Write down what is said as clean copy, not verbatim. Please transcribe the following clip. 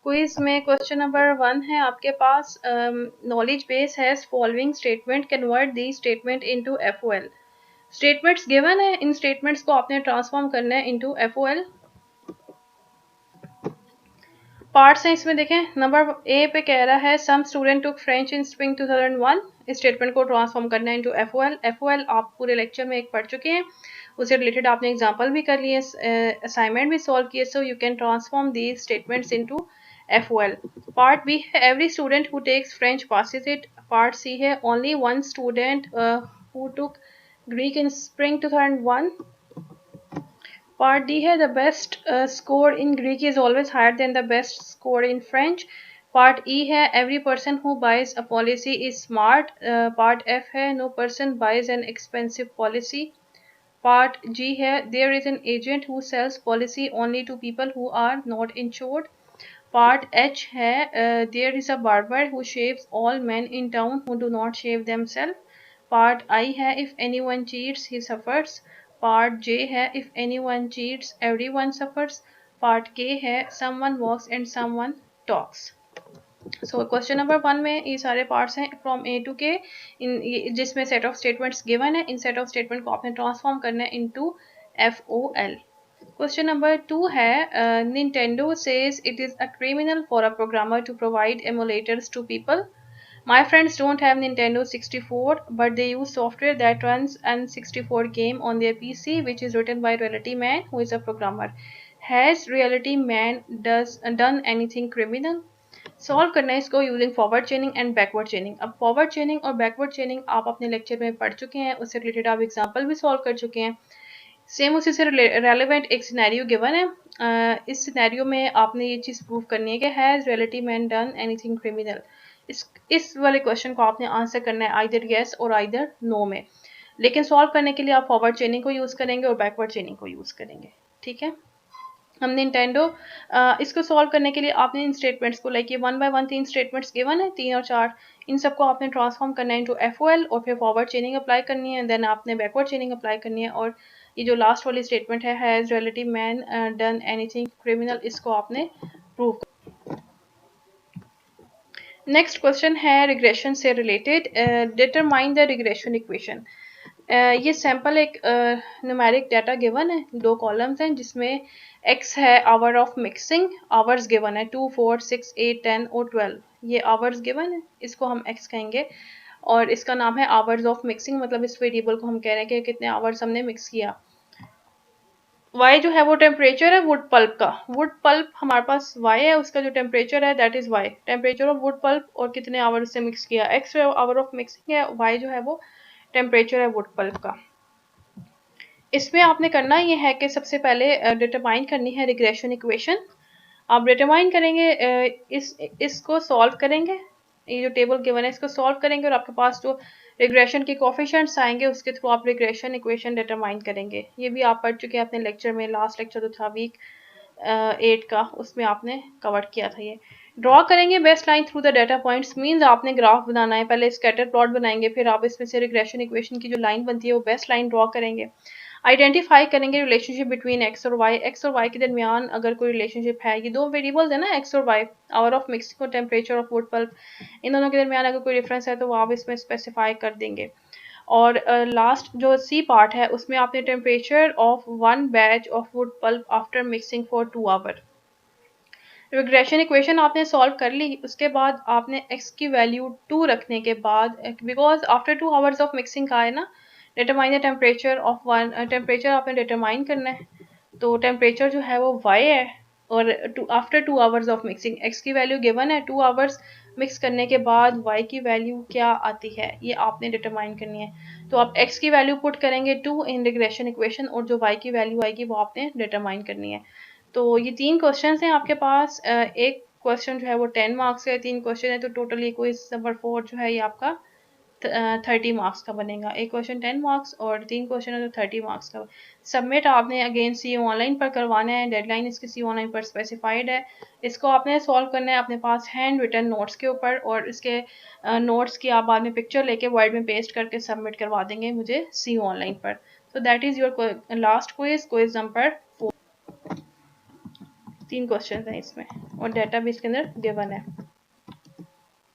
Quiz में question number 1 है आपके पास। नॉलेज बेस है following statement, convert the statement into FOL. Statements given है, इन स्टेटमेंट्स को आपने ट्रांसफॉर्म करना है इनटू एफओएल। पार्ट्स हैं इसमें, देखें नंबर ए पे कह रहा है some student took French in spring 2001। इस स्टेटमेंट को ट्रांसफॉर्म करना है इनटू एफओएल। एफओएल आप पूरे लेक्चर में एक पढ़ चुके हैं, उससे रिलेटेड आपने एग्जांपल भी कर लिए, असाइनमेंट भी सॉल्व किए, so you can transform these statements into FOL. Part B है every student who takes French passes it. Part C है only one student who took Greek in spring 2001। Part D है the best score in Greek is always higher than the best score in French. Part E है every person who buys a policy is smart. Part F है no person buys an expensive policy. Part G है there is an agent who sells policy only to people who are not insured. Part H है there is a barber who shaves all men in town who do not shave themselves. Part I है if anyone cheats he suffers. Part J है if anyone cheats everyone suffers. Part K है someone walks and someone talks. So question number 1 में ये सारे parts हैं from A to के, जिसमें set of statements given है। इन सेट ऑफ स्टेटमेंट को आपने ट्रांसफॉर्म करना है इनटू एफओएल। क्वेश्चन नंबर 2 है Nintendo says it is a criminal for a programmer to provide emulators to people. My friends don't have Nintendo 64, but they use software that runs N64 game on their PC, which is written by Reality Man, who is a programmer. Has Reality Man done anything criminal? Solve करना है इसको using forward चेनिंग and backward चेनिंग। अब forward चेनिंग और backward चेनिंग आप अपने lecture में पढ़ चुके हैं, उससे रिलेटेड आप एग्जाम्पल भी सॉल्व कर चुके हैं। सेम उसी से रेलिवेंट एक सिनेरियो गिवन है। इस सिनेरियो में आपने ये चीज़ प्रूव करनी है कि has reality man done anything criminal. इस वाले क्वेश्चन को आपने आंसर करना है आइदर येस और आइदर नो में। लेकिन सॉल्व करने के लिए आप फॉरवर्ड चेनिंग को यूज़ करेंगे और बैकवर्ड चेनिंग को यूज़ करेंगे। ठीक है, हम निंटेंडो इसको सॉल्व करने के लिए आपने इन स्टेटमेंट्स को लाइक ये 1 बाय 1 3 स्टेटमेंट्स गिवन है, 3 और 4, इन सबको आपने ट्रांसफॉर्म करना है इनटू एफओएल और फिर फॉरवर्ड चेनिंग अप्लाई करनी है, देन आपने बैकवर्ड चेनिंग अप्लाई करनी है। और ये जो लास्ट वाली स्टेटमेंट है has reality man done anything criminal, इसको आपने प्रूव। नेक्स्ट क्वेश्चन है रिग्रेशन से related, determine the regression equation. ये सैम्पल एक न्यूमेरिक डाटा गिवन है, 2 कॉलम्स हैं जिसमें x है hour of mixing, hours given है 2, 4, 6, 8, 10 और 12, ये आवर्स गिवन है, इसको हम x कहेंगे और इसका नाम है आवर्स ऑफ मिक्सिंग, मतलब इस वेरिएबल को हम कह रहे हैं कि कितने आवर्स हमने मिक्स किया। y जो है वो टेम्परेचर है वुड पल्प का, वुड पल्प हमारे पास y है, उसका जो टेम्परेचर है that is y, temperature of wood pulp और कितने आवर से मिक्स किया, x आवर ऑफ मिक्सिंग है, y जो है वो टेम्परेचर है वुड पल्प का। इसमें आपने करना ये है कि सबसे पहले डिटरमाइन करनी है रिग्रेशन इक्वेशन। आप डिटरमाइन करेंगे, इसको सॉल्व करेंगे, ये जो टेबल गिवन है इसको सॉल्व करेंगे और आपके पास जो रिग्रेशन के कोफिशिएंट्स आएंगे उसके थ्रू आप रिग्रेशन इक्वेशन डिटरमाइन करेंगे। ये भी आप पढ़ चुके हैं अपने लेक्चर में, लास्ट लेक्चर जो था वीक 8 का, उसमें आपने कवर किया था। ये ड्रॉ करेंगे best line through the data points, means आपने ग्राफ बनाना है, पहले स्कैटर प्लॉट बनाएंगे, फिर आप इसमें से रिग्रेशन इक्वेशन की जो लाइन बनती है वो बेस्ट लाइन ड्रॉ करेंगे। आइडेंटिफाई करेंगे रिलेशनशिप बिटवीन एक्स और वाई, एक्स और वाई के दरमियान अगर कोई रिलेशनशिप है, ये 2 वेरिएबल्स है ना एक्स और वाई, आवर ऑफ मिक्सिंग और टेम्परेचर ऑफ वुड पल्प, इन दोनों के दरमियान अगर कोई डिफरेंस है तो वो आप इसमें स्पेसिफाई कर देंगे। और लास्ट जो सी पार्ट है उसमें आपने temperature of 1 batch of wood pulp after mixing for 2 hour. Regression equation आपने सॉल्व कर ली, उसके बाद आपने x की वैल्यू 2 रखने के बाद, because after 2 hours of mixing का है ना, determine the temperature of 1, temperature आपने डिटरमाइन करना है, तो टेम्परेचर जो है वो y है और after 2 hours of mixing x की वैल्यू गिवन है, 2 आवर्स मिक्स करने के बाद y की वैल्यू क्या आती है ये आपने डिटरमाइन करनी है। तो आप x की वैल्यू पुट करेंगे 2 इन रिग्रेशन इक्वेशन और जो y की वैल्यू आएगी वो आपने डिटरमाइन करनी है। तो ये 3 क्वेश्चन हैं आपके पास, एक क्वेश्चन जो है वो 10 मार्क्स है, 3 क्वेश्चन है, तो टोटली क्विज नंबर 4 जो है ये आपका 30 मार्क्स का बनेगा। एक क्वेश्चन 10 मार्क्स और 3 क्वेश्चन है तो 30 मार्क्स का। सबमिट आपने अगेन सी ऑनलाइन पर करवाना है, डेडलाइन इसकी सी ऑनलाइन पर स्पेसिफाइड है। इसको आपने सॉल्व करना है अपने पास हैंड रिटन नोट्स के ऊपर और इसके नोट्स की आप बाद में पिक्चर लेके वर्ड में पेस्ट करके सबमिट करवा देंगे मुझे सी ऑनलाइन पर। So that is your last quiz, quiz number 4। 3 question हैं इसमें और डाटा भी इसके अंदर गिवन है।